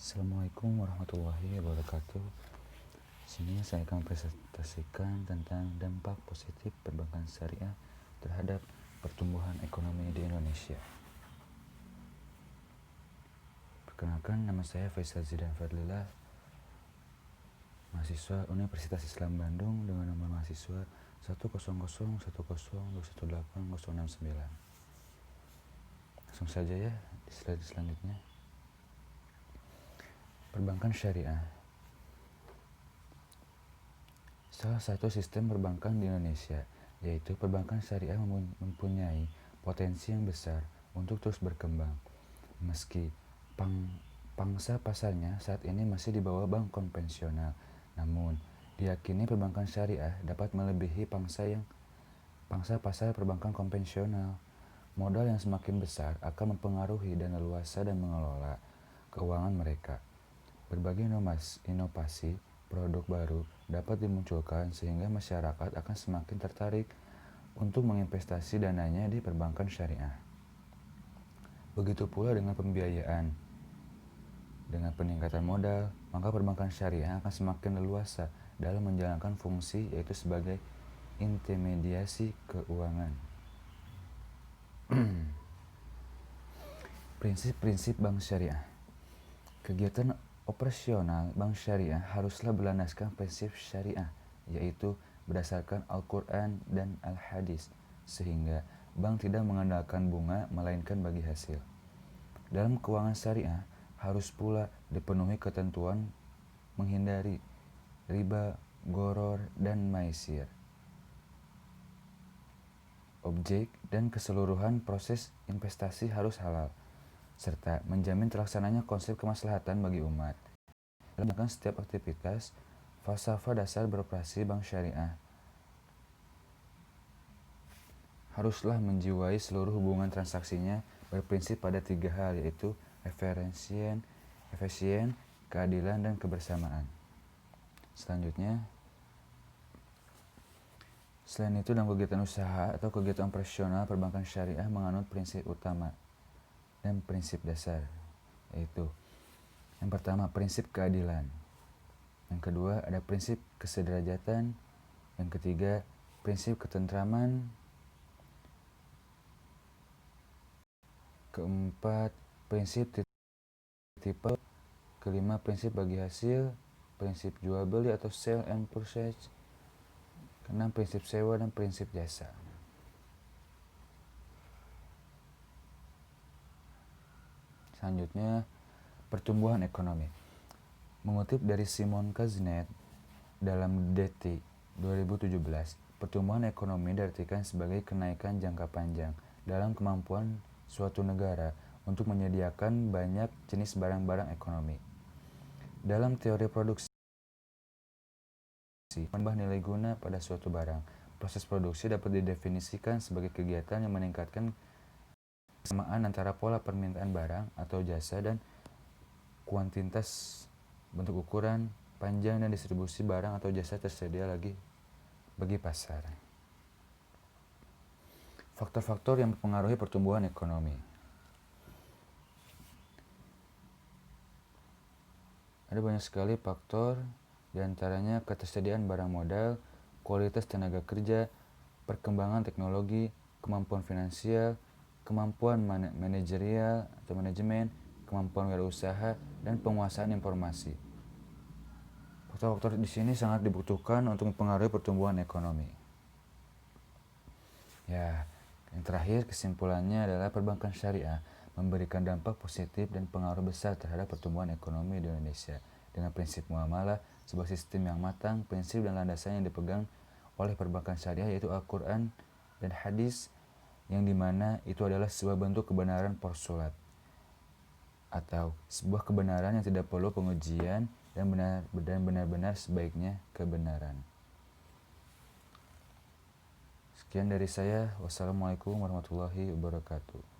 Assalamualaikum warahmatullahi wabarakatuh. Sini saya akan presentasikan tentang dampak positif perbankan syariah terhadap pertumbuhan ekonomi di Indonesia. Perkenalkan, nama saya Faisal Zidan Fadlillah, mahasiswa Universitas Islam Bandung dengan nomor mahasiswa 10010218069. Langsung saja ya di slide selanjutnya. Perbankan syariah salah satu sistem perbankan di Indonesia, yaitu perbankan syariah mempunyai potensi yang besar untuk terus berkembang. Meski pangsa pasarnya saat ini masih di bawah bank konvensional, namun diyakini perbankan syariah dapat melebihi pangsa pasar perbankan konvensional. Modal yang semakin besar akan mempengaruhi dana luasa dan mengelola keuangan mereka. Berbagai inovasi produk baru dapat dimunculkan sehingga masyarakat akan semakin tertarik untuk menginvestasi dananya di perbankan syariah. Begitu pula dengan pembiayaan. Dengan peningkatan modal, maka perbankan syariah akan semakin leluasa dalam menjalankan fungsi yaitu sebagai intermediasi keuangan. Prinsip-prinsip bank syariah. Kegiatan operasional bank syariah haruslah berlandaskan prinsip syariah, yaitu berdasarkan Al-Quran dan Al-Hadis, sehingga bank tidak mengandalkan bunga melainkan bagi hasil. Dalam keuangan syariah harus pula dipenuhi ketentuan menghindari riba, gharar, dan maisir. Objek dan keseluruhan proses investasi harus halal, serta menjamin terlaksananya konsep kemaslahatan bagi umat. Dalam setiap aktivitas, falsafah dasar beroperasi bank syariah haruslah menjiwai seluruh hubungan transaksinya berprinsip pada 3 hal, yaitu efisien, keadilan, dan kebersamaan. Selanjutnya, selain itu dalam kegiatan usaha atau kegiatan operasional perbankan syariah menganut prinsip utama dan prinsip dasar, yaitu yang pertama prinsip keadilan, yang kedua ada prinsip kesederajatan, yang ketiga prinsip ketentraman, keempat prinsip tipe, kelima prinsip bagi hasil, prinsip jual beli atau sell and purchase, keenam prinsip sewa dan prinsip jasa. Selanjutnya, pertumbuhan ekonomi. Mengutip dari Simon Kaznet dalam DT 2017, pertumbuhan ekonomi diartikan sebagai kenaikan jangka panjang dalam kemampuan suatu negara untuk menyediakan banyak jenis barang-barang ekonomi. Dalam teori produksi, menambah nilai guna pada suatu barang. Proses produksi dapat didefinisikan sebagai kegiatan yang meningkatkan kesamaan antara pola permintaan barang atau jasa dan kuantitas, bentuk, ukuran, panjang, dan distribusi barang atau jasa tersedia lagi bagi pasar. Faktor-faktor yang mempengaruhi pertumbuhan ekonomi. Ada banyak sekali faktor, diantaranya ketersediaan barang modal, kualitas tenaga kerja, perkembangan teknologi, kemampuan finansial, kemampuan manajerial atau manajemen, kemampuan wirausaha, dan penguasaan informasi. Faktor-faktor di sini sangat dibutuhkan untuk mempengaruhi pertumbuhan ekonomi. Ya, yang terakhir kesimpulannya adalah perbankan syariah memberikan dampak positif dan pengaruh besar terhadap pertumbuhan ekonomi di Indonesia dengan prinsip muamalah, sebuah sistem yang matang, prinsip dan landasan yang dipegang oleh perbankan syariah yaitu Al-Quran dan Hadis, yang dimana itu adalah sebuah bentuk kebenaran postulat atau sebuah kebenaran yang tidak perlu pengujian dan benar-benar sebaiknya kebenaran. Sekian dari saya. Wassalamualaikum warahmatullahi wabarakatuh.